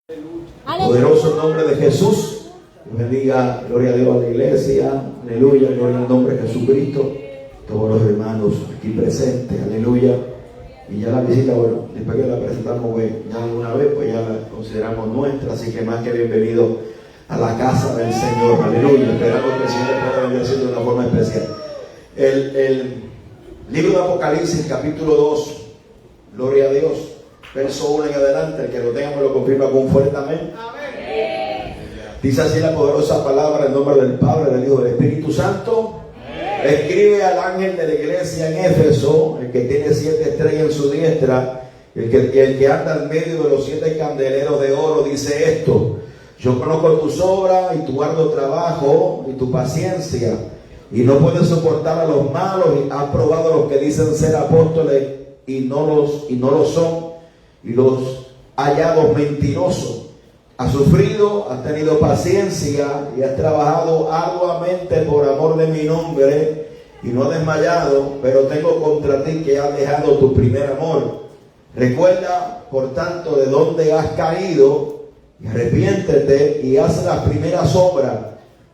Poderoso nombre de Jesús. Bendiga, gloria a Dios a la iglesia. Aleluya, gloria al nombre de Jesucristo. Todos los hermanos aquí presentes, aleluya. Y ya la visita, bueno, después que la presentamos ya una vez, pues ya la consideramos nuestra. Así que más que bienvenido a la casa del Señor, aleluya. Esperamos que el Señor pueda bendecir de una forma especial. El libro de Apocalipsis, capítulo 2, gloria a Dios, verso 1 en adelante. El que lo tenga me lo confirma con un fuerte amén. Dice así la poderosa palabra en nombre del Padre, del Hijo y del Espíritu Santo. Escribe al ángel de la iglesia en Éfeso, el que tiene 7 estrellas en su diestra, el que anda en medio de los 7 candeleros de oro, dice esto: yo conozco tus obras y tu arduo trabajo y tu paciencia, y no puedes soportar a los malos, y has probado a los que dicen ser apóstoles y no lo son, y los hallados mentirosos. Has sufrido, has tenido paciencia y has trabajado arduamente por amor de mi nombre y no has desmayado, pero tengo contra ti que has dejado tu primer amor. Recuerda, por tanto, de dónde has caído y arrepiéntete y haz las primeras obras,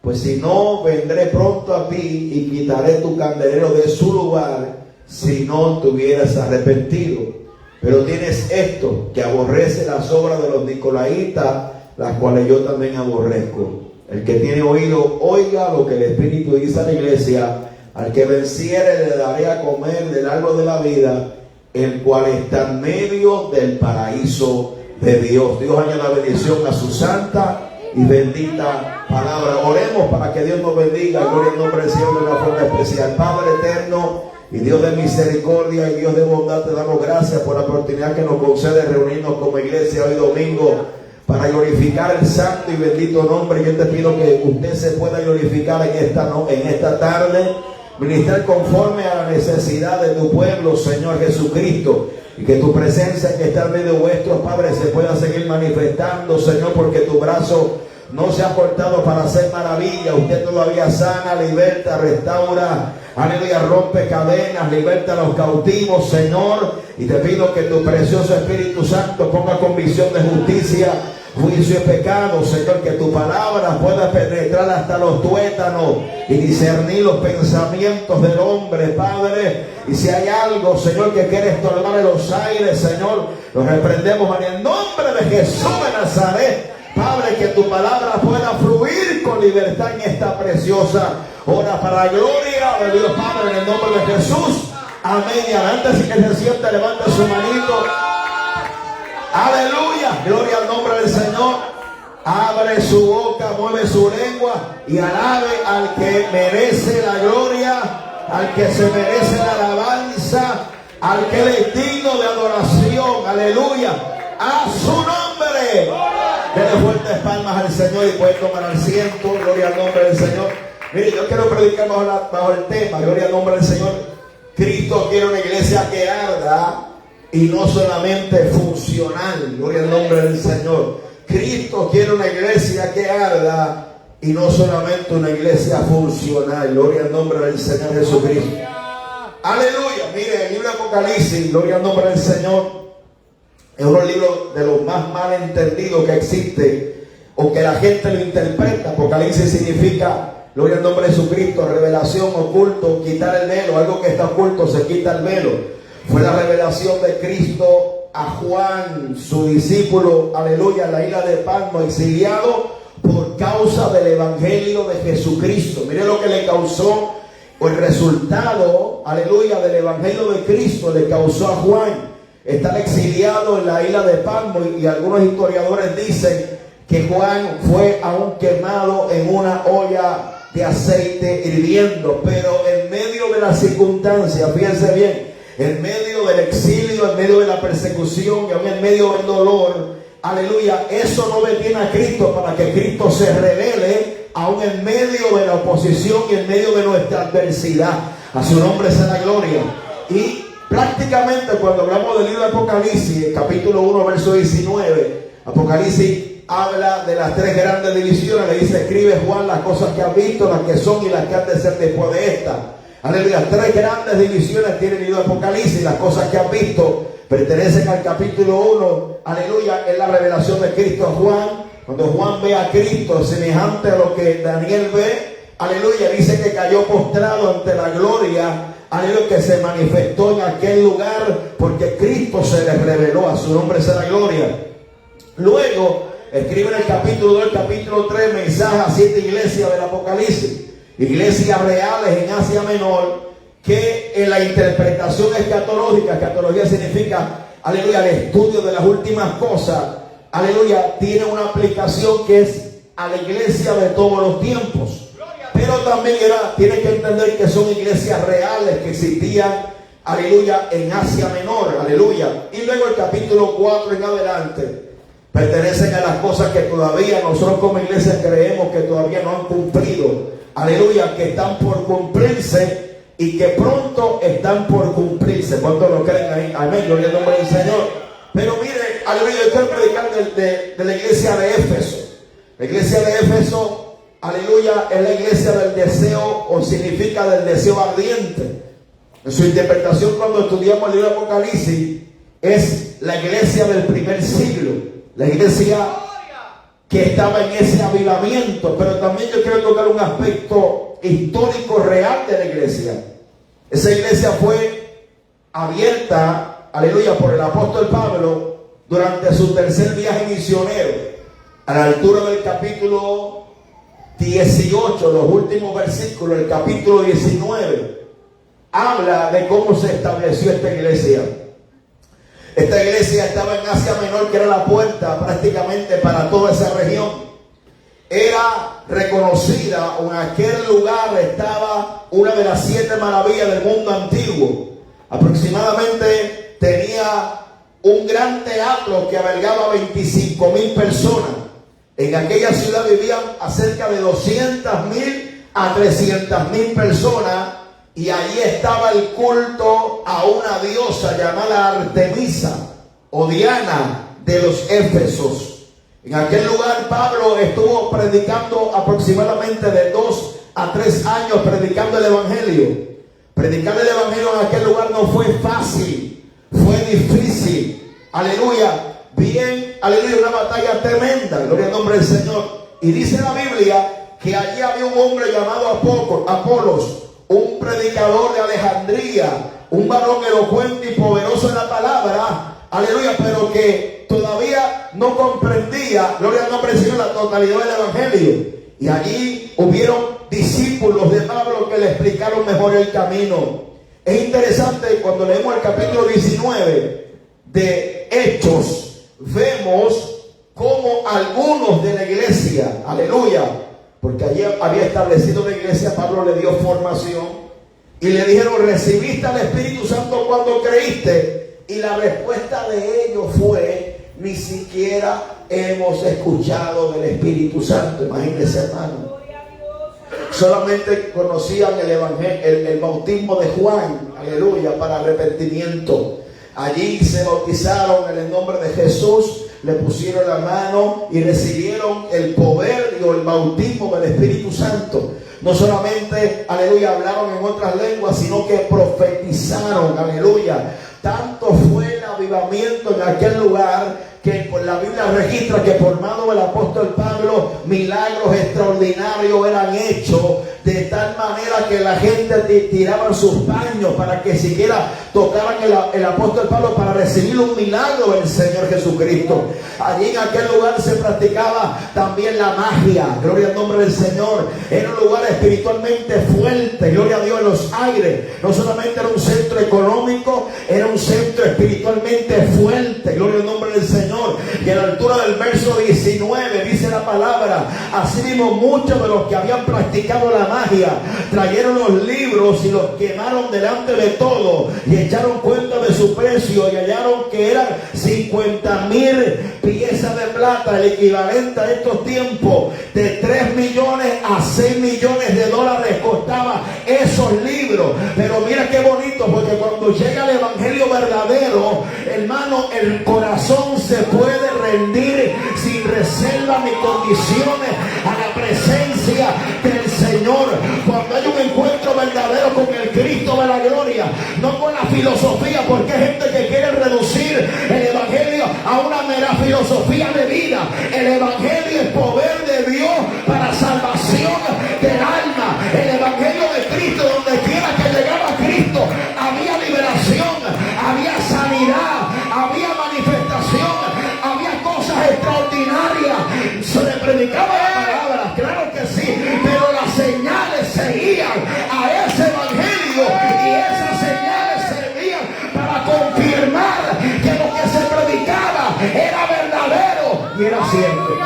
pues si no, vendré pronto a ti y quitaré tu candelero de su lugar si no te hubieras arrepentido. Pero tienes esto, que aborrece las obras de los nicolaitas, las cuales yo también aborrezco. El que tiene oído, oiga lo que el Espíritu dice a la iglesia. Al que venciere le daré a comer del árbol de la vida, el cual está en medio del paraíso de Dios. Dios añada bendición a su santa y bendita palabra. Oremos para que Dios nos bendiga. Gloria al nombre del Señor de una forma especial. Padre eterno y Dios de misericordia y Dios de bondad, te damos gracias por la oportunidad que nos concede reunirnos como iglesia hoy domingo para glorificar el santo y bendito nombre. Yo te pido que usted se pueda glorificar en esta tarde, ministrar conforme a la necesidad de tu pueblo, Señor Jesucristo, y que tu presencia que está en medio vuestro, Padre, se pueda seguir manifestando, Señor, porque tu brazo no se ha cortado para hacer maravilla. Usted todavía sana, liberta, restaura, aleluya, rompe cadenas, liberta a los cautivos, Señor. Y te pido que tu precioso Espíritu Santo ponga convicción de justicia, juicio y pecado, Señor. Que tu palabra pueda penetrar hasta los tuétanos y discernir los pensamientos del hombre, Padre. Y si hay algo, Señor, que quiere estorbar en los aires, Señor, lo reprendemos en el nombre de Jesús de Nazaret. Padre, que tu palabra pueda fluir con libertad en esta preciosa hora para la gloria de Dios Padre, en el nombre de Jesús. Amén. Y adelante, si que se siente, levante su manito. Aleluya. Gloria al nombre del Señor. Abre su boca, mueve su lengua y alabe al que merece la gloria, al que se merece la alabanza, al que es digno de adoración. Aleluya. A su nombre. Denle fuertes palmas al Señor y puede tomar asiento. Gloria al nombre del Señor. Mire, yo quiero predicar bajo el tema, gloria al nombre del Señor. Cristo quiere una iglesia que arda y no solamente funcional. Gloria al nombre del Señor. Cristo quiere una iglesia que arda y no solamente una iglesia funcional. Gloria al nombre del Señor Jesucristo. Aleluya. Mire, el libro de Apocalipsis, gloria al nombre del Señor, es un libro de los más mal entendidos que existe, o que la gente lo interpreta. Apocalipsis significa, gloria al nombre de Jesucristo, revelación, oculto, quitar el velo. Algo que está oculto se quita el velo. Fue la revelación de Cristo a Juan, su discípulo, aleluya, en la isla de Patmos, exiliado por causa del evangelio de Jesucristo. Mire lo que le causó, o el resultado, aleluya, del evangelio de Cristo le causó a Juan estar exiliado en la isla de Patmos. Y algunos historiadores dicen que Juan fue aún quemado en una olla de aceite hirviendo. Pero en medio de las circunstancias, fíjense bien, en medio del exilio, en medio de la persecución y aún en medio del dolor, aleluya, eso no detiene a Cristo para que Cristo se revele aún en medio de la oposición y en medio de nuestra adversidad. A su nombre sea la gloria. Y prácticamente cuando hablamos del libro de Apocalipsis, capítulo 1, verso 19, Apocalipsis habla de las 3 grandes divisiones. Le dice, escribe Juan las cosas que has visto, las que son y las que han de ser después de esta. Aleluya, 3 grandes divisiones tiene el libro de Apocalipsis, las cosas que has visto. pertenecen al capítulo 1, aleluya, es la revelación de Cristo a Juan. Cuando Juan ve a Cristo semejante a lo que Daniel ve, aleluya, dice que cayó postrado ante la gloria, aleluya, que se manifestó en aquel lugar, porque Cristo se le reveló, a su nombre sea la gloria. Luego escribe en el capítulo 2, el capítulo 3, mensaje a 7 iglesias del Apocalipsis, iglesias reales en Asia Menor, que en la interpretación escatológica, escatología significa, aleluya, el estudio de las últimas cosas, aleluya, tiene una aplicación que es a la iglesia de todos los tiempos. Pero también tiene que entender que son iglesias reales que existían, aleluya, en Asia Menor, aleluya. Y luego el capítulo 4 en adelante pertenecen a las cosas que todavía nosotros como iglesia creemos que todavía no han cumplido, aleluya, que están por cumplirse y que pronto están por cumplirse. ¿Cuántos lo creen ahí? Amén, gloria al nombre del Señor. Pero mire, aleluya, yo estoy predicando de la iglesia de Éfeso. La iglesia de Éfeso, aleluya, es la iglesia del deseo, o significa del deseo ardiente. En su interpretación, cuando estudiamos el libro de Apocalipsis, es la iglesia del primer siglo, la iglesia que estaba en ese avivamiento. Pero también yo quiero tocar un aspecto histórico real de la iglesia. Esa iglesia fue abierta, aleluya, por el apóstol Pablo durante su tercer viaje misionero. A la altura del capítulo 18, los últimos versículos, el capítulo 19, habla de cómo se estableció esta iglesia. Esta iglesia estaba en Asia Menor, que era la puerta prácticamente para toda esa región. Era reconocida, o en aquel lugar estaba una de las 7 maravillas del mundo antiguo. Aproximadamente tenía un gran teatro que albergaba 25,000 personas. En aquella ciudad vivían acerca de 200,000 a 300,000 personas, y allí estaba el culto a una diosa llamada Artemisa o Diana de los Éfesos. En aquel lugar Pablo estuvo predicando aproximadamente de 2 a 3 años, predicando el evangelio. Predicar el evangelio en aquel lugar no fue fácil, fue difícil. Aleluya. Bien, aleluya, una batalla tremenda, gloria al nombre del Señor. Y dice la Biblia que allí había un hombre llamado Apolos, un predicador de Alejandría, un varón elocuente y poderoso en la palabra, aleluya, pero que todavía no comprendía, gloria al nombre del Señor, la totalidad del evangelio. Y allí hubieron discípulos de Pablo que le explicaron mejor el camino. Es interesante, cuando leemos el capítulo 19 de Hechos, vemos como algunos de la iglesia, aleluya, porque allí había establecido la iglesia, Pablo le dio formación y le dijeron: ¿recibiste al Espíritu Santo cuando creíste? Y la respuesta de ellos fue: ni siquiera hemos escuchado del Espíritu Santo. Imagínense, hermano, solamente conocían el evangelio, el bautismo de Juan, aleluya, para arrepentimiento. Allí se bautizaron en el nombre de Jesús, le pusieron la mano y recibieron el poder o el bautismo del Espíritu Santo. No solamente, aleluya, hablaron en otras lenguas, sino que profetizaron, aleluya. Tanto fue el avivamiento en aquel lugar que por la Biblia registra que por mano del apóstol Pablo milagros extraordinarios eran hechos, de tal manera que la gente tiraban sus paños para que siquiera tocaran el apóstol Pablo para recibir un milagro del Señor Jesucristo. Allí en aquel lugar se practicaba también la magia, gloria al nombre del Señor. Era un lugar espiritualmente fuerte, gloria a Dios, en los aires. No solamente era un centro económico, era un centro espiritualmente fuerte, gloria al nombre del Señor. Y a la altura del verso 19 dice la palabra: así mismo muchos de los que habían practicado la magia trajeron los libros y los quemaron delante de todos, y echaron cuenta de su precio y hallaron que eran 50,000 piezas de plata, el equivalente a estos tiempos de 3 millones a 6 millones de dólares costaba esos libros. Pero mira qué bonito, porque cuando llega el evangelio verdadero, hermano, el corazón se puede rendir sin reserva ni condiciones a la presencia del Señor. Cuando hay un encuentro verdadero con el Cristo de la gloria, no con la filosofía, porque hay gente que quiere reducir a una mera filosofía de vida. El evangelio es poder de Dios para salvación del alma. El evangelio de Cristo, donde quiera que llegaba Cristo, había liberación, había sanidad, había manifestación, había cosas extraordinarias. Se le predicaba la palabra, claro que sí, pero las señales seguían a ese evangelio, y esas señales servían para confirmar que lo que se predicaba era verdadero y era cierto.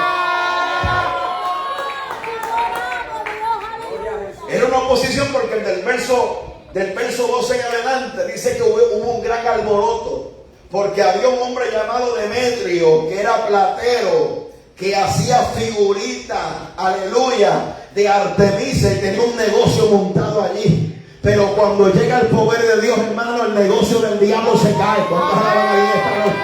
Era una oposición porque del verso 12 en adelante dice que hubo un gran alboroto, porque había un hombre llamado Demetrio, que era platero, que hacía figuritas, aleluya, de Artemisa, y tenía un negocio montado allí. Pero cuando llega el poder de Dios, hermano, el negocio del diablo se cae. ¿Cuántos alaban ahí esta noche?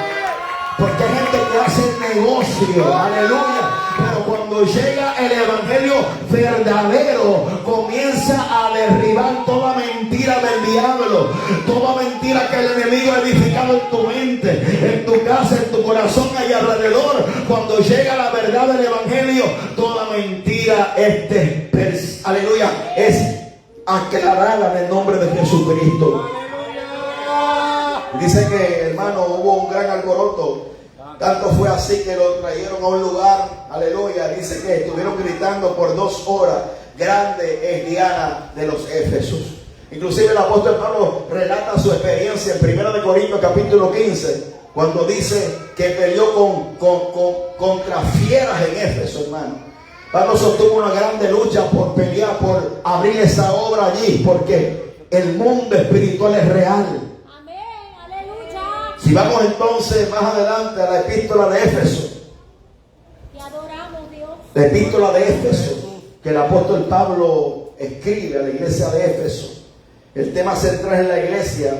Porque hay gente que hace negocio, aleluya. Pero cuando llega el evangelio verdadero, comienza a derribar toda mentira del diablo, toda mentira que el enemigo ha edificado en tu mente, en tu casa, en tu corazón y alrededor. Cuando llega la verdad del evangelio, toda mentira aleluya, es aclarada en el nombre de Jesucristo. Dice que, hermano, hubo un gran alboroto. Tanto fue así que lo trajeron a un lugar, aleluya. Dice que estuvieron gritando por 2 horas: grande es Diana de los Éfesos. Inclusive el apóstol Pablo relata su experiencia en 1 Corintios capítulo 15, cuando dice que peleó contra fieras en Éfeso, hermano. Pablo sostuvo una grande lucha por pelear, por abrir esa obra allí, porque el mundo espiritual es real. Si vamos entonces más adelante a la epístola de Éfeso, la epístola de Éfeso que el apóstol Pablo escribe a la iglesia de Éfeso, el tema central en la iglesia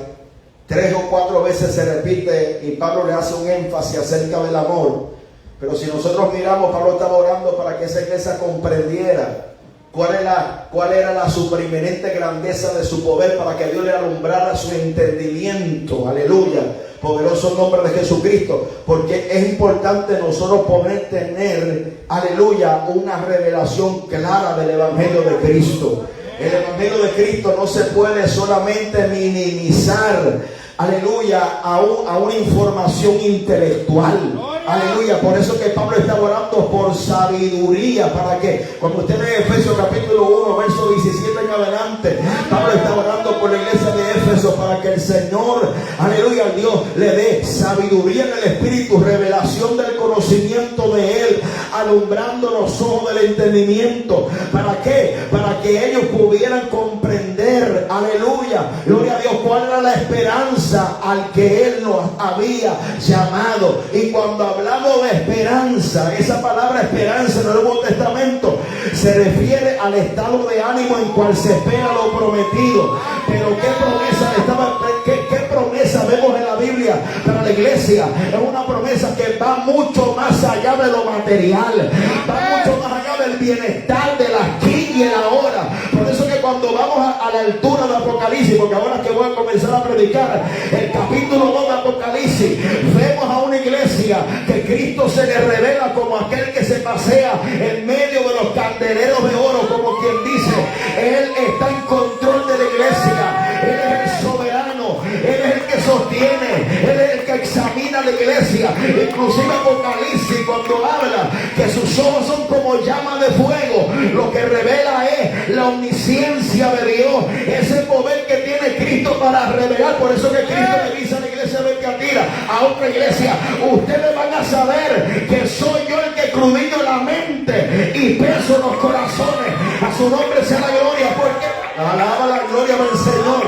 3 o 4 veces se repite y Pablo le hace un énfasis acerca del amor. Pero si nosotros miramos, Pablo estaba orando para que esa iglesia comprendiera cuál era la supereminente grandeza de su poder, para que Dios le alumbrara su entendimiento. Aleluya, poderoso nombre de Jesucristo. Porque es importante nosotros poder tener, aleluya, una revelación clara del evangelio de Cristo. El evangelio de Cristo no se puede solamente minimizar, aleluya, a una información intelectual. Aleluya, por eso que Pablo está orando por sabiduría, para que cuando usted lee Efesios capítulo 1 verso 17 en adelante, Pablo está orando por la iglesia de Éfeso para que el Señor, aleluya, Dios le dé sabiduría en el espíritu, revelación del conocimiento de Él, alumbrando los ojos del entendimiento. ¿Para qué? Para que ellos pudieran comprender, aleluya, gloria a Dios, cuál era la esperanza al que Él nos había llamado. Y cuando hablamos de esperanza, esa palabra esperanza en el Nuevo Testamento se refiere al estado de ánimo en cual se espera lo prometido. Pero ¿qué promesa vemos en la Biblia para la iglesia? Es una promesa que va mucho más allá de lo material, va mucho más allá del bienestar del aquí y el ahora. Por eso que cuando vamos a la altura de Apocalipsis, porque ahora que voy a comenzar a predicar el capítulo 2 de Apocalipsis, vemos a una iglesia que Cristo se le revela como aquel que se pasea en medio de los candeleros de oro, como quien dice, Él está en control de la iglesia, Él es el soberano, Él es el que sostiene, Él es el que examina la iglesia. Inclusive Apocalipsis, cuando habla que sus ojos son como llamas de fuego, lo que revela es la omnisciencia de Dios, ese poder que tiene Cristo para revelar. Por eso que Cristo le dice a la iglesia de Tiatira, a otra iglesia: ustedes van a saber que soy yo el que escudriño la mente y peso los corazones. A su nombre sea la gloria, porque alaba la gloria del Señor.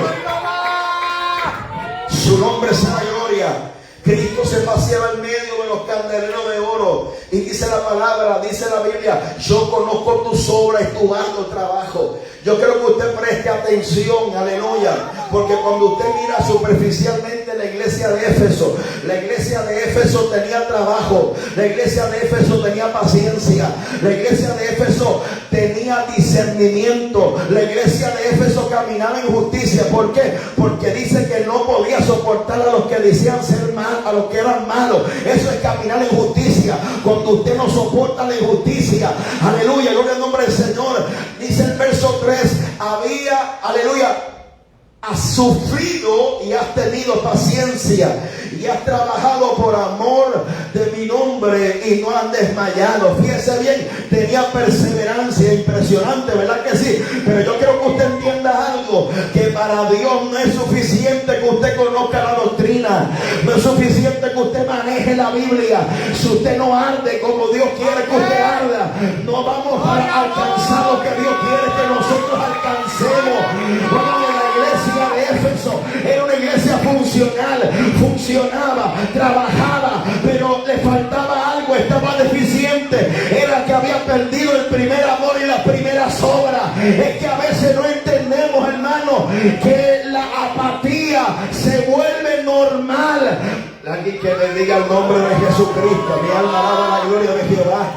Su nombre sea la gloria. Cristo se paseaba en medio de los candeleros de oro, y dice la palabra, dice la Biblia: yo conozco tus obras y tu arduo trabajo. Yo quiero que usted preste atención, aleluya, porque cuando usted mira superficialmente la iglesia de Éfeso, la iglesia de Éfeso tenía trabajo, la iglesia de Éfeso tenía paciencia, la iglesia de Éfeso tenía discernimiento, la iglesia de Éfeso caminaba en justicia. ¿Por qué? Porque dice que no podía soportar a los que decían ser mal, a los que eran malos. Eso es caminar en justicia. Cuando usted no soporta la injusticia, aleluya, gloria al nombre del Señor. Dice el verso 3, aleluya, has sufrido y has tenido paciencia y has trabajado por amor de mi nombre y no han desmayado. Fíjese bien, tenía perseverancia, impresionante, ¿verdad que sí? Pero yo quiero que usted entienda algo, que para Dios no es suficiente que usted conozca la doctrina, no es suficiente que usted maneje la Biblia. Si usted no arde como Dios quiere que usted arda, no vamos a alcanzar lo que Dios quiere que nosotros alcancemos. Bueno, la iglesia de Éfeso era una iglesia funcional, funcionaba, trabajaba, pero le faltaba algo, estaba deficiente. Era que había perdido el primer amor y las primeras obras. Es que a veces no entendemos, hermano, que la apatía se vuelve normal. Alguien que bendiga el nombre de Jesucristo. Mi alma alaba la gloria de Jehová.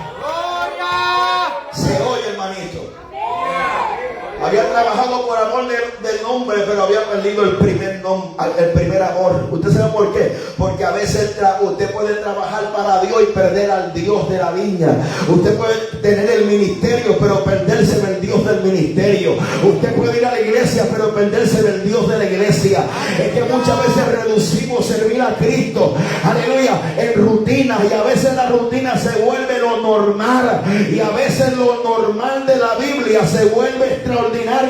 Se oye, hermanito. Había trabajado por amor del nombre, pero había perdido el primer amor. ¿Usted sabe por qué? Porque a veces usted puede trabajar para Dios y perder al Dios de la viña. Usted puede tener el ministerio, pero perderse del Dios del ministerio. Usted puede ir a la iglesia, pero perderse del Dios de la iglesia. Es que muchas veces reducimos servir a Cristo, aleluya, en rutinas, y a veces la rutina se vuelve lo normal, y a veces lo normal de la Biblia se vuelve extraordinario.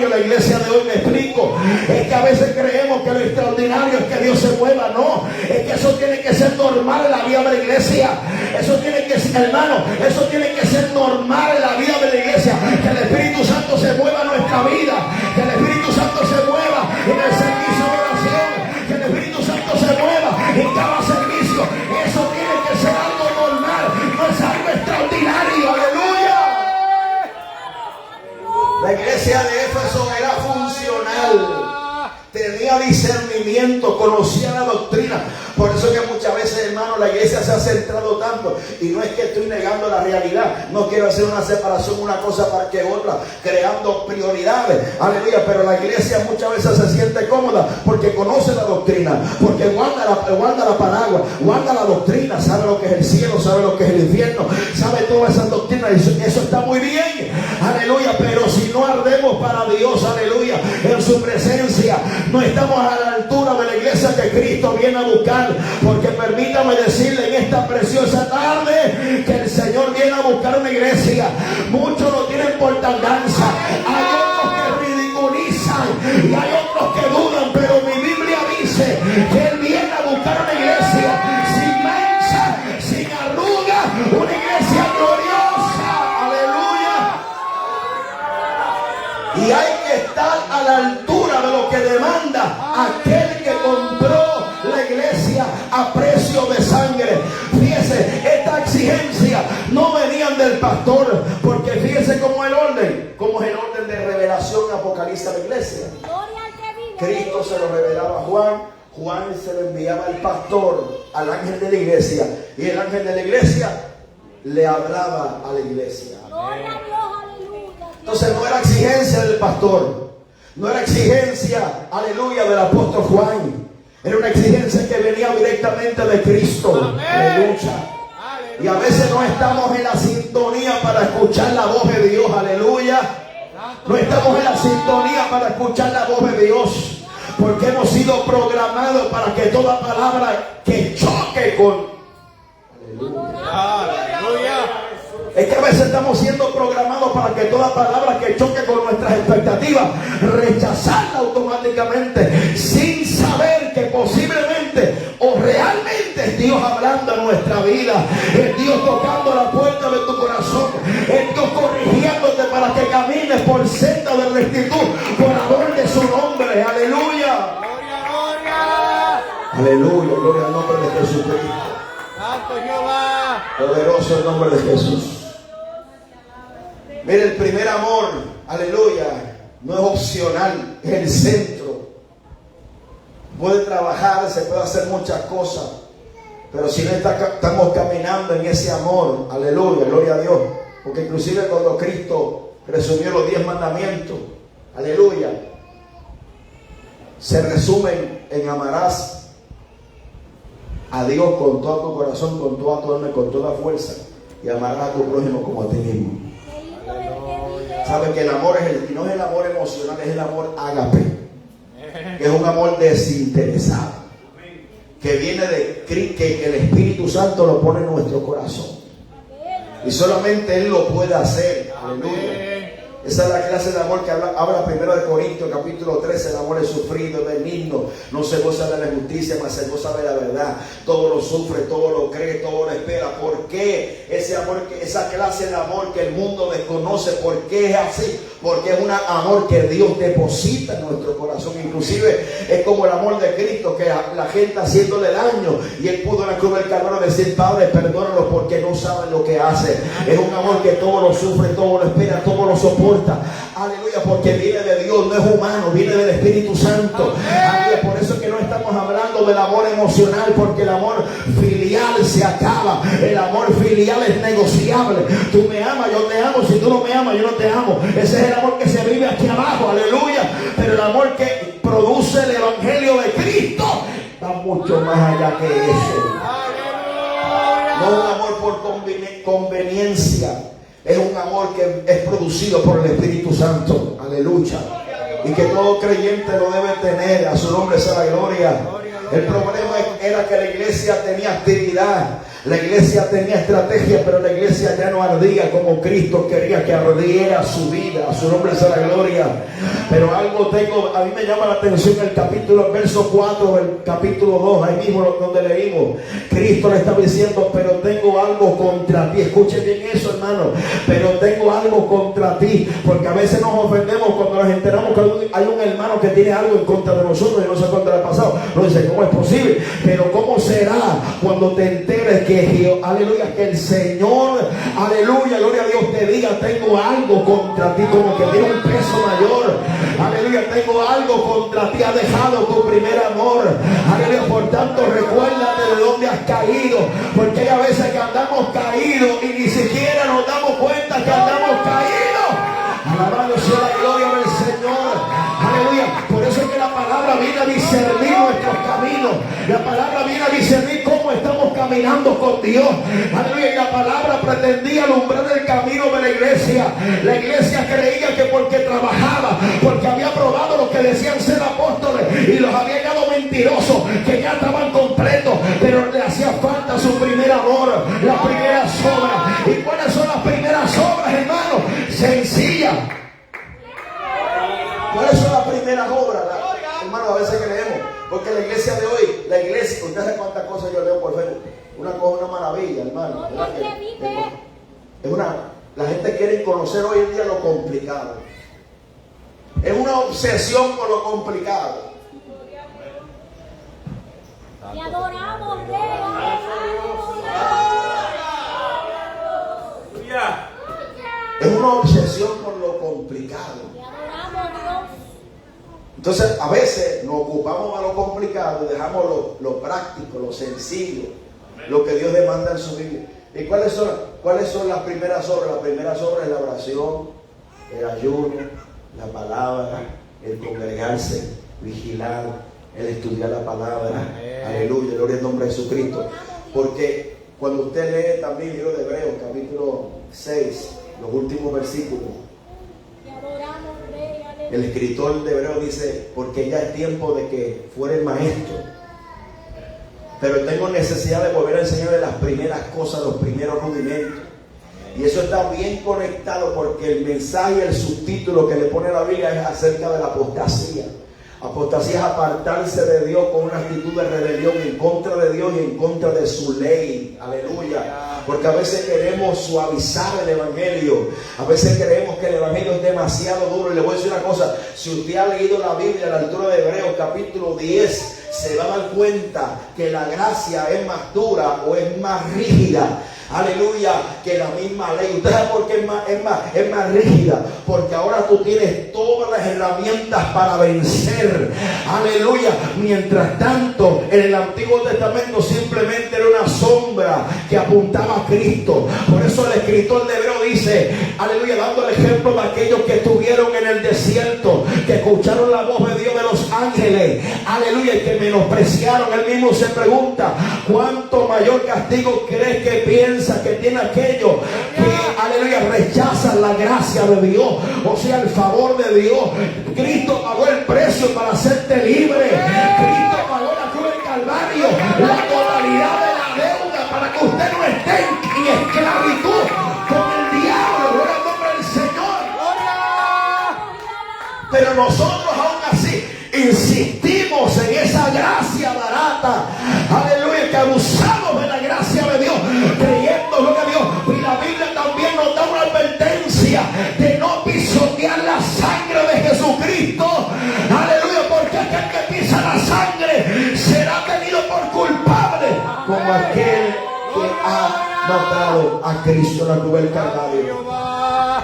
La iglesia de hoy, me explico, es que a veces creemos que lo extraordinario es que Dios se mueva. No, es que eso tiene que ser normal en la vida de la iglesia. Eso tiene que ser, hermano, eso tiene que ser normal en la vida de la iglesia, que el Espíritu Santo se mueva en nuestra vida, que el Espíritu Santo se mueva en el servicio de oración, que el Espíritu Santo se mueva en cada servicio. Eso tiene que ser algo normal, no es algo extraordinario. Aleluya. La iglesia de Éfeso era funcional, tenía discernimiento, conocía la doctrina. Por eso que muchas veces, hermano, la iglesia se ha centrado tanto, y no es que estoy negando la realidad, no quiero hacer una separación una cosa para que otra, creando prioridades, aleluya, pero la iglesia muchas veces se siente cómoda porque conoce la doctrina, porque guarda la palabra, guarda la doctrina, sabe lo que es el cielo, sabe lo que es el infierno, sabe todas esas doctrinas. Eso está muy bien, aleluya, pero si no ardemos para Dios, aleluya, en su presencia, no estamos a la altura de la iglesia que Cristo viene a buscar. Porque permítame decirle en esta preciosa tarde que el Señor viene a buscar una iglesia. Muchos lo tienen por tardanza, hay otros que ridiculizan y hay otros que dudan, pero mi Biblia dice que Él viene a buscar una iglesia sin mancha, sin arruga, una iglesia gloriosa. Aleluya. Y hay que estar a la altura de lo que demanda aquel que compró la iglesia a precio de sangre. Fíjese, esta exigencia no venían del pastor, porque fíjese cómo es el orden de revelación apocalipsis a la iglesia. Cristo se lo revelaba a Juan, Juan se lo enviaba al pastor, al ángel de la iglesia, y el ángel de la iglesia le hablaba a la iglesia. Entonces no era exigencia del pastor, no era exigencia, aleluya, del apóstol Juan. Era una exigencia que venía directamente de Cristo. Aleluya. Y a veces no estamos en la sintonía para escuchar la voz de Dios. Aleluya. No estamos en la sintonía para escuchar la voz de Dios, porque hemos sido programados para que toda palabra que choque con... Aleluya. Es que a veces estamos siendo programados para que toda palabra que choque con nuestras expectativas, rechazarla automáticamente, sin saber que posiblemente o realmente es Dios hablando en nuestra vida, es Dios tocando la puerta de tu corazón, es Dios corrigiéndote para que camines por senda de rectitud, por amor de su nombre. Aleluya. Aleluya, gloria al nombre de Jesucristo. Santo Jehová. Poderoso el nombre de Jesús. Mire, el primer amor, aleluya, no es opcional, es el centro. Puede trabajar, se puede hacer muchas cosas, pero si no estamos caminando en ese amor, aleluya, gloria a Dios. Porque inclusive cuando Cristo resumió los 10 mandamientos, aleluya, se resumen en amarás a Dios con todo tu corazón, con toda tu alma y con toda fuerza, y amarás a tu prójimo como a ti mismo. Sabes que el amor no es el amor emocional, es el amor ágape, que es un amor desinteresado, que viene de que el Espíritu Santo lo pone en nuestro corazón, y solamente Él lo puede hacer. Aleluya. Esa es la clase de amor que habla 1 Corintios capítulo 13. El amor es sufrido, es benigno, no se goza de la injusticia, mas se goza de la verdad. Todo lo sufre, todo lo cree, todo lo espera. ¿Por qué ese amor, esa clase de amor que el mundo desconoce? ¿Por qué es así? Porque es un amor que Dios deposita en nuestro corazón. Inclusive es como el amor de Cristo, que a la gente haciéndole daño, y Él pudo en la cruz del Calvario decir: Padre, perdónalos porque no saben lo que hacen. Es un amor que todo lo sufre, todo lo espera, todo lo soporta. Aleluya, porque viene de Dios, no es humano, viene del Espíritu Santo. Aleluya, por eso es que no estamos hablando del amor emocional, porque el amor filial se acaba. El amor filial es negociable. Tú me amas, yo te amo. Si tú no me amas, yo no te amo. Ese es el amor que se vive aquí abajo, aleluya. Pero el amor que produce el Evangelio de Cristo va mucho más allá que eso. No un amor por conveniencia. Es un amor que es producido por el Espíritu Santo. Aleluya. Y que todo creyente lo debe tener. A su nombre sea la gloria. El problema era que la iglesia tenía actividad, la iglesia tenía estrategia, pero la iglesia ya no ardía como Cristo quería que ardiera su vida. A su nombre sea la gloria. Pero algo a mí me llama la atención el verso 4 del capítulo 2, ahí mismo donde leímos. Cristo le estaba diciendo: pero tengo algo contra ti. Escuchen bien eso, hermano. Pero tengo algo contra ti. Porque a veces nos ofendemos cuando nos enteramos que hay un hermano que tiene algo en contra de nosotros y no sé cuánto le ha pasado. Nos dice: ¿cómo es posible? Pero ¿cómo será cuando te enteres que, aleluya, que el Señor, aleluya, gloria a Dios, te diga: tengo algo contra ti, como que tiene un peso mayor? Aleluya, tengo algo contra ti, ha dejado tu primer amor. Aleluya, por tanto recuérdate de dónde has caído, porque hay a veces que andamos caídos y ni siquiera nos damos cuenta que andamos caídos. Alabado sea la gloria del Señor. Aleluya. Por eso es que la palabra viene a discernir nuestros caminos. La palabra viene a discernir cómo estamos caminando con Dios. Aleluya. Y la palabra pretendía alumbrar el camino de la iglesia. La iglesia creía que porque trabajaba, porque había probado lo que decían ser apóstoles y los había hallado mentirosos, que ya estaban completos, pero le hacía falta su primer amor, las primeras obras. ¿Y cuáles son las primeras obras, hermano? Sencillas. ¿Cuáles son las primeras obras? Hermano, a veces creemos, porque la iglesia de hoy, usted sabe cuántas cosas yo leo por Facebook. Una cosa, una maravilla, hermano. La gente quiere conocer hoy en día lo complicado. Es una obsesión por lo complicado. Te adoramos, Rey. Es una obsesión por lo complicado. Entonces a veces nos ocupamos de lo complicado y dejamos lo práctico, lo sencillo, lo que Dios demanda en su Biblia. ¿Y cuáles son las primeras obras? Las primeras obras es la oración, el ayuno, la palabra, el congregarse, vigilar, el estudiar la palabra. Aleluya, gloria al nombre de Jesucristo. Porque cuando usted lee también el libro de Hebreos, capítulo 6, los últimos versículos, el escritor de Hebreos dice: porque ya es tiempo de que fuera el maestro, pero tengo necesidad de volver a enseñarle las primeras cosas, los primeros rudimentos. Y eso está bien conectado, porque el mensaje y el subtítulo que le pone la Biblia es acerca de la apostasía. Apostasía es apartarse de Dios con una actitud de rebelión en contra de Dios y en contra de su ley. Aleluya. Porque a veces queremos suavizar el evangelio. A veces creemos que el evangelio es demasiado duro. Y le voy a decir una cosa: si usted ha leído la Biblia a la altura de Hebreos capítulo 10, se va a dar cuenta que la gracia es más dura o es más rígida. Aleluya, que la misma ley. ¿Usted sabe por qué es más rígida? Porque ahora tú tienes todas las herramientas para vencer. Aleluya. Mientras tanto, en el Antiguo Testamento simplemente era una sombra que apuntaba a Cristo. Por eso el escritor de Hebreo dice, aleluya, dando el ejemplo de aquellos que estuvieron en el desierto, que escucharon la voz de Dios de los ángeles ángeles, aleluya, que menospreciaron. Él mismo se pregunta, ¿cuánto mayor castigo crees que piensa que tiene aquello que, aleluya, rechazan la gracia de Dios? O sea, el favor de Dios. Cristo pagó el precio para hacerte libre. Cristo pagó la cruz del Calvario, la totalidad de la deuda, para que usted no esté en esclavitud con el diablo. Gloria al nombre del Señor. Pero nosotros aún así insistimos en esa gracia barata, aleluya, que abusamos de la gracia de Dios, creyendo, gloria a Dios. Y la Biblia también nos da una advertencia de no pisotear la sangre de Jesucristo, aleluya, porque aquel que pisa la sangre será tenido por culpable, como aquel que ha matado a Cristo en la cruz del Calvario. A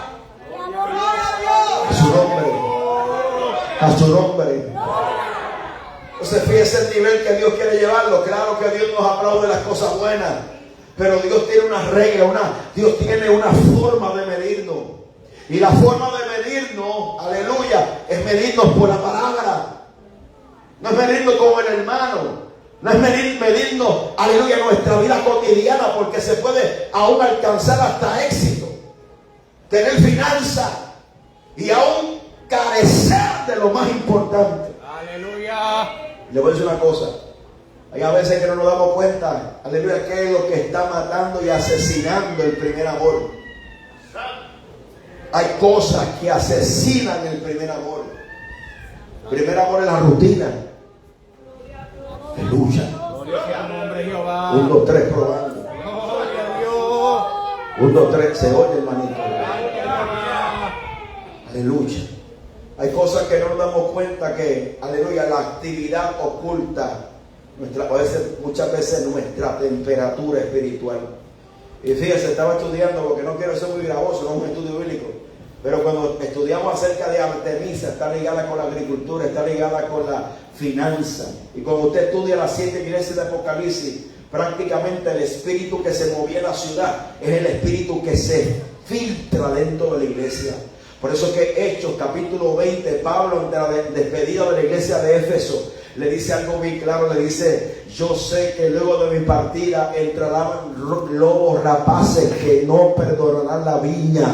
su nombre, a su nombre. Entonces fíjese el nivel que Dios quiere llevarlo. Claro que Dios nos aplaude las cosas buenas, pero Dios tiene una regla, Dios tiene una forma de medirnos. Y la forma de medirnos, aleluya, es medirnos por la palabra. No es medirnos como el hermano. No es medirnos, aleluya, nuestra vida cotidiana, porque se puede aún alcanzar hasta éxito, tener finanzas y aún carecer de lo más importante. Aleluya. Le voy a decir una cosa. Hay a veces que no nos damos cuenta, aleluya, qué es lo que está matando y asesinando el primer amor. Hay cosas que asesinan el primer amor. El primer amor es la rutina. Aleluya. Gloria a tu nombre, Jehová. 1, 2, 3, probando. Gloria a Dios. 1, 2, 3, se oye, hermanito. Aleluya. Hay cosas que no nos damos cuenta que, aleluya, la actividad oculta muchas veces nuestra temperatura espiritual. Y fíjese, estaba estudiando, porque no quiero ser muy gravoso, no es un estudio bíblico, pero cuando estudiamos acerca de Artemisa, está ligada con la agricultura, está ligada con la finanza. Y cuando usted estudia las 7 iglesias de Apocalipsis, prácticamente el espíritu que se movía en la ciudad es el espíritu que se filtra dentro de la iglesia. Por eso que Hechos capítulo 20, Pablo, ante la despedida de la iglesia de Éfeso, le dice algo muy claro. Le dice: yo sé que luego de mi partida entrarán lobos rapaces que no perdonarán la viña,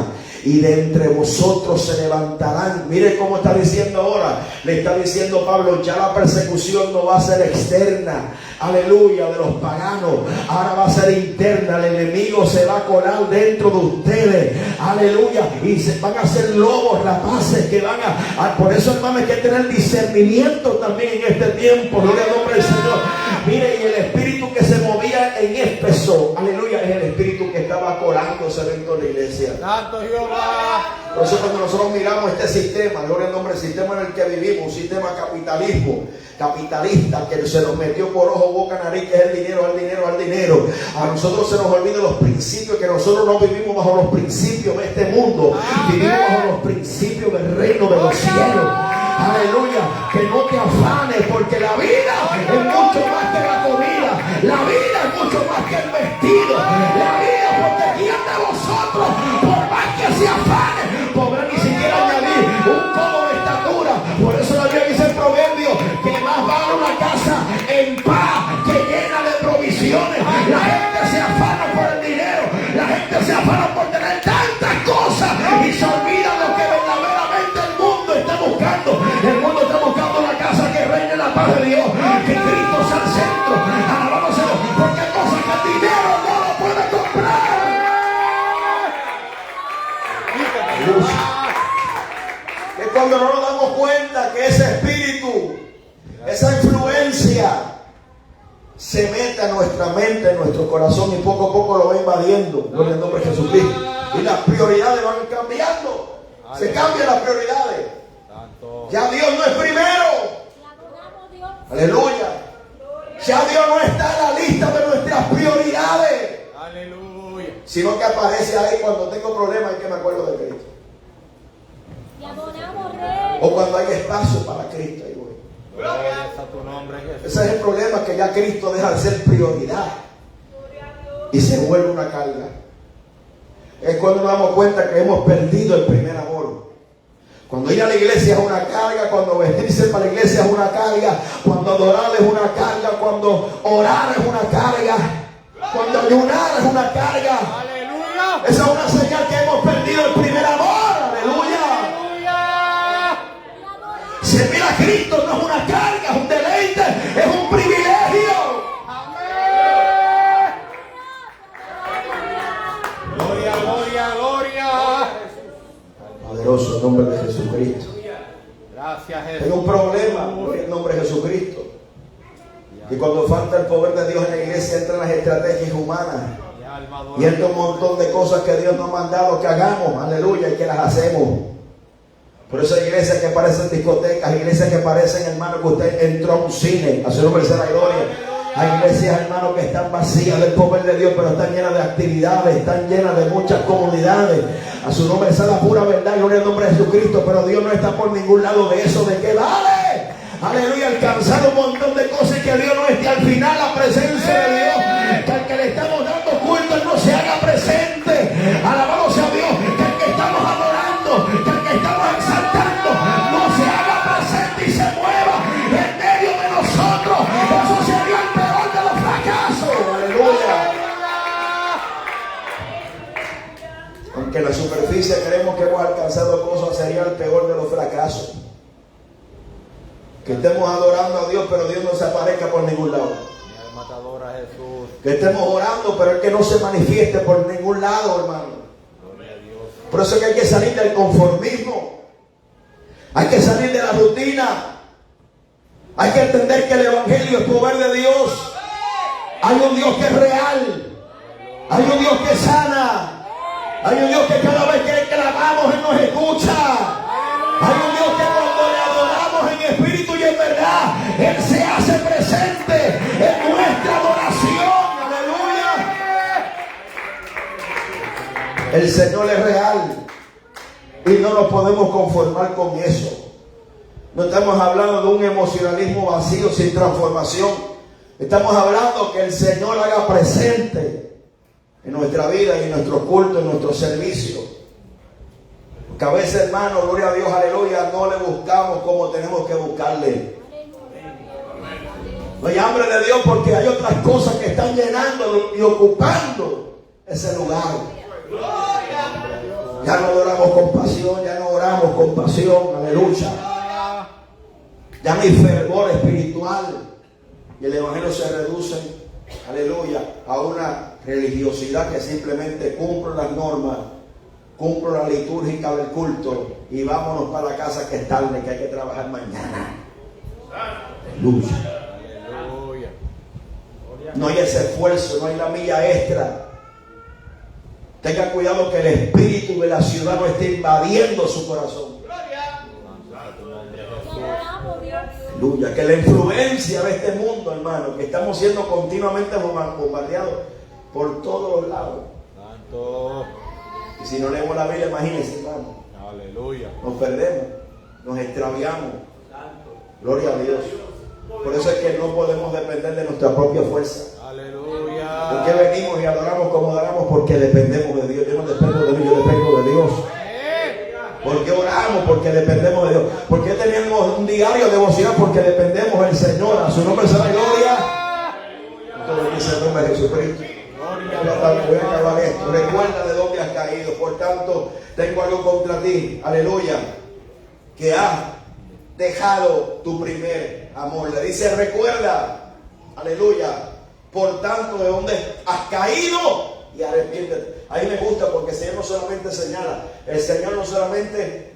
y de entre vosotros se levantarán. Mire cómo está diciendo ahora. Le está diciendo Pablo, ya la persecución no va a ser externa, aleluya, de los paganos. Ahora va a ser interna. El enemigo se va a colar dentro de ustedes, aleluya, y van a ser lobos rapaces que van a por eso, hermano, hay que tener discernimiento también en este tiempo. Gloria al nombre del Señor. Mire, y el espíritu que se movía en Éfeso, aleluya, es el espíritu que estaba colándose dentro de la iglesia. Santo Jehová. Por eso cuando nosotros miramos este sistema, gloria al nombre del sistema en el que vivimos, un sistema capitalista que se nos metió por ojo, boca, nariz, que es el dinero, al dinero, al dinero. A nosotros se nos olvidan los principios, que nosotros no vivimos bajo los principios de este mundo. Vivimos bajo los principios del reino de los cielos. Aleluya, que no te afanes, porque la vida es mucho más que la comida, la vida es mucho más que el vestido, la vida, porque ¿quién de vosotros, por más que se afane, podrá ni siquiera añadir un codo de estatura? Por eso la Biblia dice en Proverbios que más vale una casa en paz que llena de provisiones. La gente se afana por el dinero, la gente se afana por tener tantas cosas y se olvida lo que verdaderamente el mundo está buscando. El mundo está buscando la casa que reine la paz de Dios, que Cristo sea el centro. Alabamos a Dios, porque hay cosas que el dinero no lo puede comprar. Que cuando no nos damos cuenta que ese espíritu, esa influencia se mete a nuestra mente, en nuestro corazón, y poco a poco lo va invadiendo. Gloria al nombre de Jesucristo. Y las prioridades van cambiando. Se cambian las prioridades. Ya Dios no es primero. Aleluya. Ya Dios no está en la lista de nuestras prioridades. Aleluya. Sino que aparece ahí cuando tengo problemas y que me acuerdo de Cristo. Te adoramos, Rey. O cuando hay espacio para Cristo. Ahí voy. Gloria a tu nombre, Jesús. Ese es el problema, que ya Cristo deja de ser prioridad y se vuelve una carga. Es cuando nos damos cuenta que hemos perdido el primer amor. Cuando ir a la iglesia es una carga, cuando vestirse para la iglesia es una carga, cuando adorar es una carga, cuando orar es una carga, cuando ayunar es una carga. Aleluya. Esa es una señal que hemos perdido el primer amor. Aleluya. Aleluya. Servir a Cristo no es una carga, es un deleite, es un privilegio. Amén. Gloria, gloria, gloria. Poderoso el nombre de Jesucristo. Gracias, Jesús. Hay un problema, gloria al nombre de Jesucristo. Y cuando falta el poder de Dios en la iglesia entran las estrategias humanas. Y entra un montón de cosas que Dios nos ha mandado que hagamos, aleluya, y que las hacemos. Por eso hay iglesias que parecen discotecas, iglesias que parecen, hermano, que usted entró a un cine, a su nombre sea la gloria. Hay iglesias, hermano, que están vacías del poder de Dios, pero están llenas de actividades, están llenas de muchas comunidades. A su nombre sea la pura verdad, gloria al nombre de Jesucristo, pero Dios no está por ningún lado de eso, de que vale, aleluya, alcanzar un montón de cosas y que Dios no esté al final, la presencia de Dios, que al que le estamos dando culto Él no se haga presente. Alabado sea Dios, que al que estamos adorando, que al que estamos exaltando no se haga presente y se mueva en medio de nosotros. Eso sería el peor de los fracasos. Aleluya. Aunque en la superficie creemos que hemos alcanzado cosas, sería el peor de los fracasos. Que estemos adorando a Dios, pero Dios no se aparezca por ningún lado. Mi alma te adora, Jesús. Que estemos orando, pero el que no se manifieste por ningún lado, hermano. Gloria a Dios. Por eso es que hay que salir del conformismo. Hay que salir de la rutina. Hay que entender que el evangelio es poder de Dios. Hay un Dios que es real. Hay un Dios que sana. Hay un Dios que cada vez que clamamos Él nos escucha. Hay un Dios que cuando le adoramos en espíritu y en verdad, Él se hace presente en nuestra adoración. Aleluya. El Señor es real y no nos podemos conformar con eso. No estamos hablando de un emocionalismo vacío sin transformación. Estamos hablando que el Señor haga presente en nuestra vida y en nuestro culto, en nuestro servicio. Porque a veces, hermano, gloria a Dios, aleluya, no le buscamos como tenemos que buscarle. No hay hambre de Dios porque hay otras cosas que están llenando y ocupando ese lugar. Ya no adoramos con pasión, ya no oramos con pasión, aleluya. Ya no hay fervor espiritual y el evangelio se reduce, aleluya, a una religiosidad que simplemente cumple las normas, cumple la litúrgica del culto y vámonos para la casa que es tarde, que hay que trabajar mañana. Aleluya. Aleluya. No hay ese esfuerzo, no hay la milla extra. Tenga cuidado que el espíritu de la ciudad no esté invadiendo su corazón. Aleluya. Que la influencia de este mundo, hermano, que estamos siendo continuamente bombardeados por todos los lados. Santo. Y si no leemos la Biblia, imagínense, hermano. Aleluya. Nos perdemos, nos extraviamos. Gloria a Dios. Por eso es que no podemos depender de nuestra propia fuerza. Aleluya. ¿Por qué venimos y adoramos como adoramos? Porque dependemos de Dios. Yo no dependo de mí, yo dependo de Dios. ¿Por qué oramos? Porque dependemos de Dios. ¿Por qué tenemos un diario devocional? Porque dependemos del Señor. A su nombre sea la gloria. Todo dice el nombre de Jesucristo. Voy a acabar esto. Recuerda de dónde has caído. Por tanto, tengo algo contra ti. Aleluya. Que has dejado tu primer amor. Le dice, recuerda. Aleluya. Por tanto, de dónde has caído y arrepiéntete. Ahí me gusta porque el Señor no solamente señala. El Señor no solamente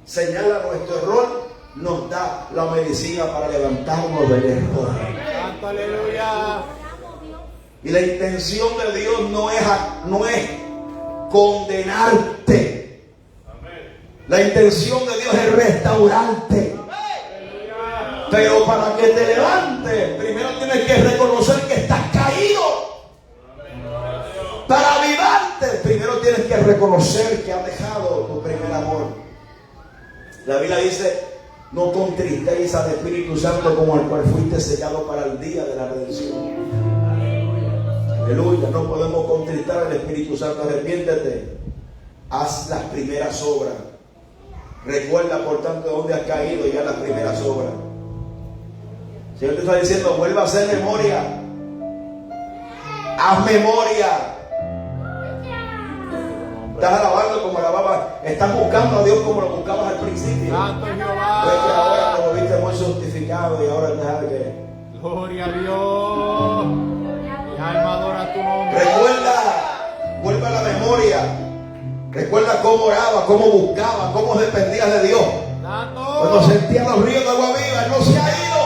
señala nuestro error, nos da la medicina para levantarnos del error. Santo, aleluya. Y la intención de Dios no es condenarte. La intención de Dios es restaurarte. Pero para que te levantes, primero tienes que reconocer que estás caído. Para avivarte, primero tienes que reconocer que has dejado tu primer amor. La Biblia dice, no contristéis al Espíritu Santo como el cual fuiste sellado para el día de la redención. Aleluya, no podemos contristar al Espíritu Santo. Arrepiéntete, haz las primeras obras. Recuerda por tanto de dónde has caído ya las primeras obras. El Señor te está diciendo, vuelva a hacer memoria. Haz memoria. Estás alabando como alababas. Estás buscando a Dios como lo buscabas al principio. Santo Pues que Jehová. ahora te volviste muy santificado y ahora dejar que... Gloria a Dios. Mi alma adora tu nombre. Recuerda, vuelve a la memoria. Recuerda cómo oraba, cómo buscaba, cómo dependías de Dios. Cuando Santo. sentía los ríos de agua viva, Él no se ha ido.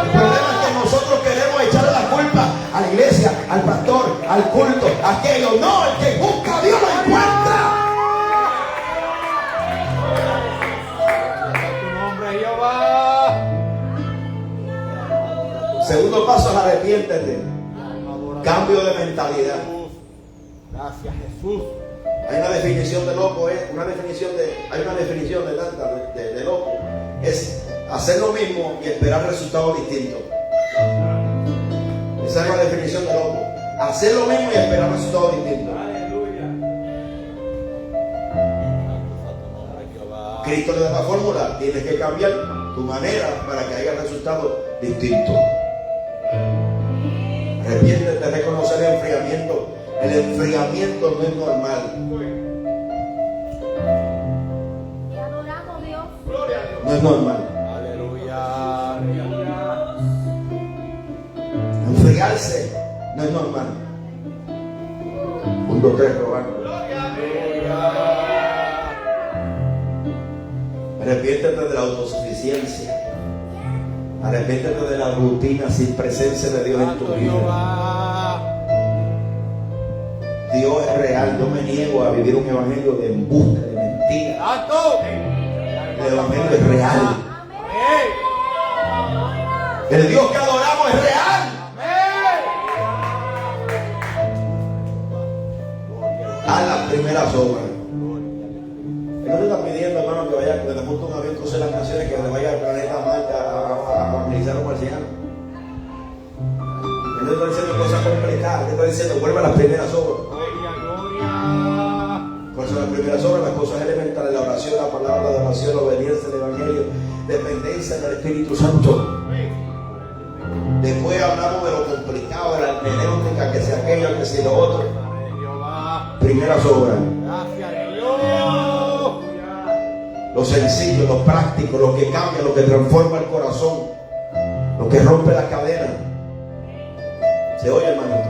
El problema es que nosotros queremos echarle la culpa a la iglesia, al pastor, al culto, a aquello. No, el que busca a Dios lo encuentra. Tu nombre, Jehová. Segundo paso es arrepiéntete. Alma adora Cambio de mentalidad. Jesús. Gracias, Jesús. Hay una definición de loco, hay una definición de loco. Es hacer lo mismo y esperar resultados distintos. Esa es la definición de loco. Hacer lo mismo y esperar resultados distintos. Cristo le da la fórmula. Tienes que cambiar tu manera para que haya resultados distintos. Arrepiéntete, reconocer el enfriamiento. El enfriamiento no es normal. Te adoramos, Dios. No es normal. Aleluya. Enfriarse no es normal. 1, 2, 3, probando. Arrepiéntete de la autosuficiencia. Arrepiéntete de la rutina sin presencia de Dios en tu Santo vida. Jehová. Dios es real. Yo me niego a vivir un evangelio de embuste, de mentira. Santo. El evangelio es real. Amén. El Dios que adoramos es real. A las primeras obras. Él no te está pidiendo, hermano, que vaya, que te monte un avión, cruce las naciones, que te vaya al planeta Marte a evangelizar a los marcianos. Él no está diciendo cosas complicadas. Él está diciendo, vuelve a las primeras obras. Gloria, gloria. ¿Cuáles son las primeras obras? Las cosas elementales, la oración, la palabra de oración, la obediencia, el evangelio, dependencia del Espíritu Santo. Después hablamos de lo complicado, de la hermenéutica, que sea aquello, que sea lo otro. Jehová. Primeras obras. Gracias, Dios. Lo sencillo, lo práctico, lo que cambia, lo que transforma el corazón, lo que rompe la cadena. ¿Se oye, hermanito?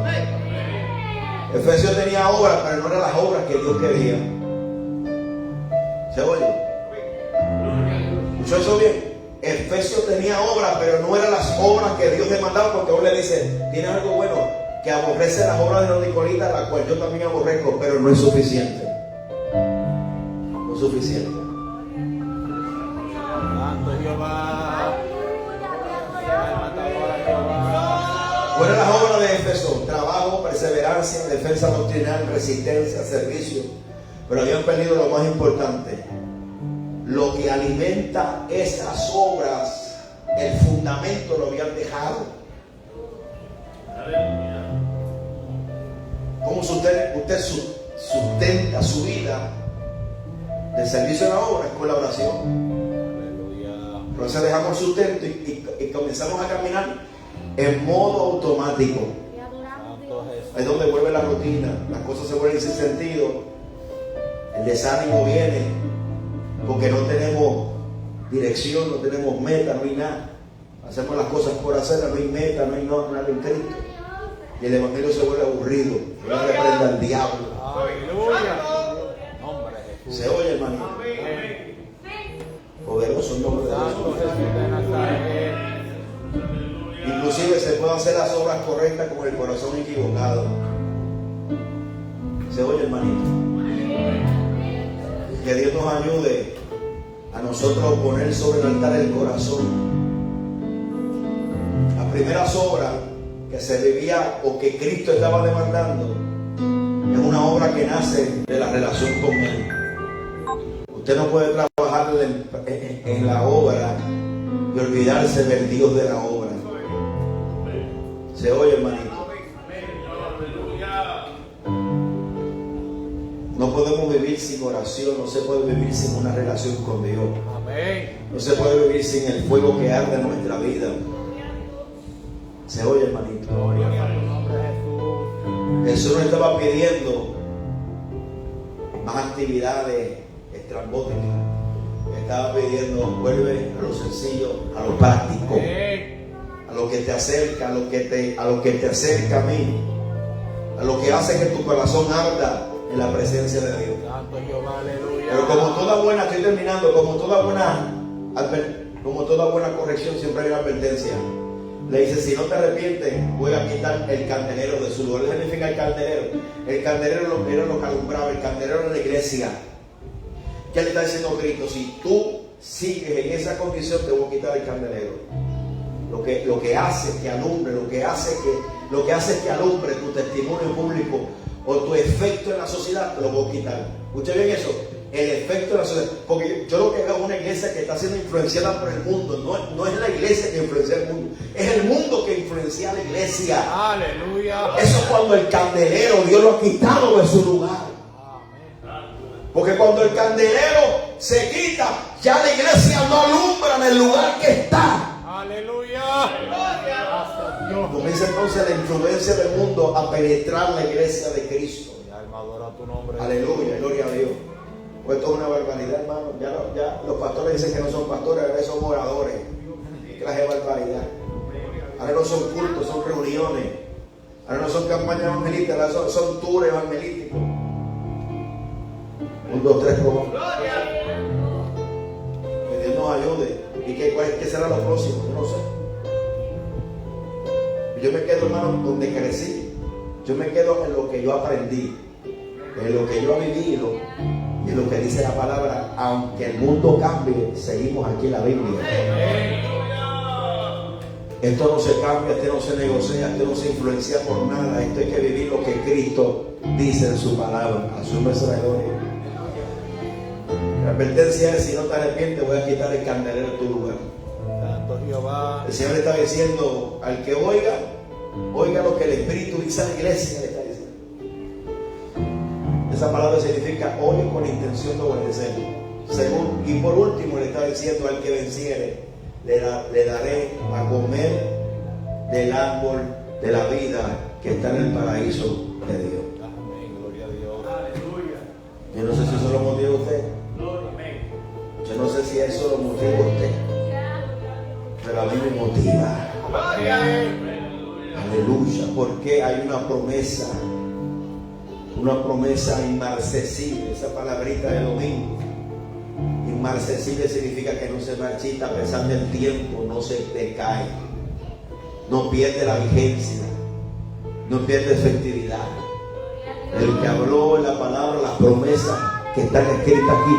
Efesios tenía obras, pero no eran las obras que Dios quería. ¿Se oye? ¿Escuchó eso bien? Efesios tenía obras, pero no eran las obras que Dios demandaba, porque aún le dice, tienes algo bueno, que aborrece las obras de los nicolitas, las cuales yo también aborrezco, pero no es suficiente. No es suficiente. Santo Jehová. Alma te adora, Jehová. ¿Cuáles eran las obras de Éfeso? Trabajo, perseverancia, defensa doctrinal, resistencia, servicio. Pero habían perdido lo más importante. Lo que alimenta esas obras, el fundamento lo habían dejado. ¿Cómo usted sustenta su vida de servicio a la obra? Es con la oración. Aleluya. Entonces dejamos el sustento y comenzamos a caminar en modo automático. Te adoramos, Dios. Santo Jesús. Es donde vuelve la rutina, las cosas se vuelven sin sentido, el desánimo viene, porque no tenemos dirección, no tenemos meta, no hay nada. Hacemos las cosas por hacerlas, no hay meta, no hay nada en Cristo. Y el evangelio se vuelve aburrido, no le prenda al diablo. Aleluya. Nombre de Jesús. Se oye, hermano. Poderoso el nombre de Santo Jesús. Jesús de Nazaret. Inclusive se pueden hacer las obras correctas con el corazón equivocado. Se oye, hermanito. Que Dios nos ayude a nosotros poner sobre el altar el corazón. Las primeras obras que se vivía o que Cristo estaba demandando es una obra que nace de la relación con Él. Usted no puede trabajar en la obra y olvidarse del Dios de la obra. Se oye, hermanito. No podemos vivir sin oración, no se puede vivir sin una relación con Dios. Amén. No se puede vivir sin el fuego que arde en nuestra vida. Se oye, hermanito. Gloria a tu nombre, Jesús. Jesús no estaba pidiendo más actividades estrambóticas. Estaba pidiendo, vuelve a lo sencillo, a lo práctico, Amén. a lo que te acerca, a lo que te acerca a mí, a lo que hace que tu corazón arda en la presencia de Dios. Santo Jehová, aleluya. Pero como toda buena, estoy terminando, como toda buena corrección, siempre hay una advertencia. Le dice, si no te arrepientes, voy a quitar el candelero de su lugar. ¿Qué significa el candelero? El candelero era lo que alumbraba, el candelero era la iglesia. ¿Qué le está diciendo Cristo? Si tú sigues en esa condición, te voy a quitar el candelero. Lo que hace que alumbre, lo que hace que alumbre tu testimonio público o tu efecto en la sociedad, te lo voy a quitar. ¿Escucha bien eso? El efecto en la sociedad. Porque yo lo que veo es una iglesia que está siendo influenciada por el mundo. No es la iglesia que influencia el mundo, es el mundo que influencia a la iglesia. Aleluya. Eso es cuando el candelero Dios lo ha quitado de su lugar. Porque cuando el candelero se quita, ya la iglesia no alumbra en el lugar que está. Aleluya. Gracias, Dios. Comienza entonces la influencia del mundo a penetrar la iglesia de Cristo. Mi alma adora tu nombre. Aleluya, gloria a Dios. Pues esto es una barbaridad, hermano. Ya los pastores dicen que no son pastores, ahora son oradores. Qué clase de barbaridad. Ahora no son cultos, son reuniones. Ahora no son campañas evangelísticas, ahora son tours evangelísticos. 1, 2, 3, probamos. Que Dios nos ayude. ¿Y qué será lo próximo? Yo no sé. Yo me quedo, hermano, donde crecí. Yo me quedo en lo que yo aprendí, en lo que yo he vivido y en lo que dice la palabra. Aunque el mundo cambie, seguimos aquí en la Biblia. Esto no se cambia, esto no se negocia, esto no se influencia por nada. Esto hay que vivir lo que Cristo dice en su palabra. A su nombre sea la gloria. La advertencia es: si no te arrepientes, voy a quitar el candelero de tu lugar. Santo Jehová. El Señor le está diciendo al que oiga lo que el Espíritu dice a la iglesia. Le está diciendo. Esa palabra significa oye con la intención de obedecer. Y por último le está diciendo al que venciere, le daré a comer del árbol de la vida que está en el paraíso de Dios. Amén. Gloria a Dios. Yo no sé si eso lo motiva a usted. Yo no sé si eso lo motiva a usted, pero a mí me motiva. Aleluya, porque hay una promesa inmarcesible. Esa palabrita de domingo, inmarcesible, significa que no se marchita a pesar del tiempo, no se decae, no pierde la vigencia, no pierde efectividad. El que habló en la palabra, las promesas que están escritas aquí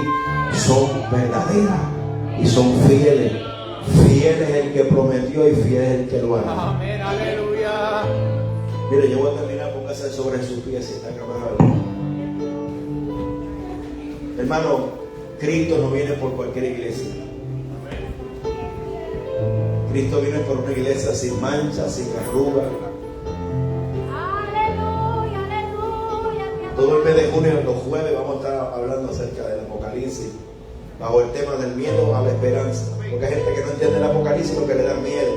son verdaderas y son fieles. Fiel es el que prometió y fiel es el que lo hará. Amén, aleluya. Mire, yo voy a terminar, póngase sobre sus pies si está grabado. Hermano, Cristo no viene por cualquier iglesia. Cristo viene por una iglesia sin mancha, sin arruga. Aleluya, aleluya. Todo el mes de junio, los jueves, vamos a estar hablando acerca del Apocalipsis, bajo el tema del miedo a la esperanza. Porque hay gente que no entiende el Apocalipsis porque le da miedo.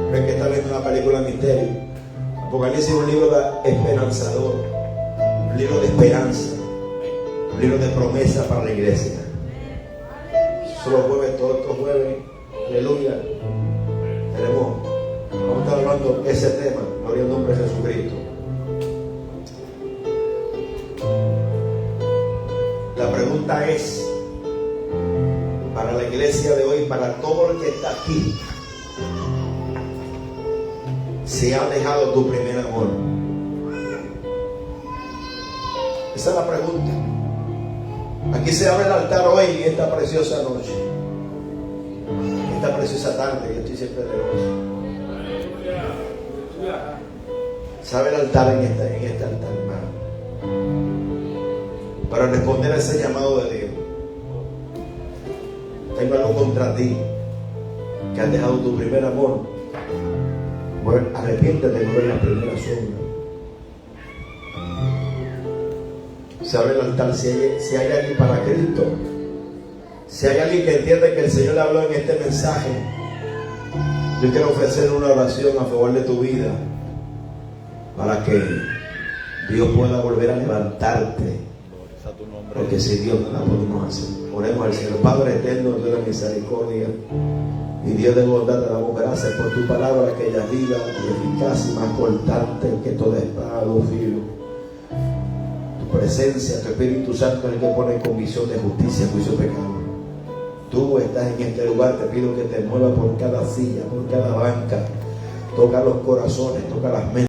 Creen que está viendo una película de misterio. Apocalipsis es un libro esperanzador, un libro de esperanza, un libro de promesa para la iglesia. Solo jueves, todos estos jueves, aleluya, vamos a estar hablando de ese tema. Gloria al nombre de Jesucristo. La pregunta es, para la iglesia de hoy, para todo el que está aquí, si has dejado tu primer amor. Esa es la pregunta. Aquí se abre el altar hoy, en esta preciosa noche, esta preciosa tarde. Yo estoy siempre de noche. Se abre el altar en este altar, hermano, para responder a ese llamado de Dios. Tengo algo contra ti, que has dejado tu primer amor. Bueno, arrepiéntete de mover la primera sombra. Se abre el altar. Si hay alguien para Cristo, si hay alguien que entiende que el Señor le habló en este mensaje, yo quiero ofrecer una oración a favor de tu vida para que Dios pueda volver a levantarte, porque si Dios no la podemos hacer. Oremos al Señor. Padre eterno, Dios de misericordia y Dios de bondad, te damos gracias por tu palabra, que ella es viva y eficaz y más cortante que toda espada o filo. Tu presencia, tu Espíritu Santo es el que pone en convicción de justicia, juicio y pecado. Tú estás en este lugar, te pido que te muevas por cada silla, por cada banca. Toca los corazones, toca las mentes.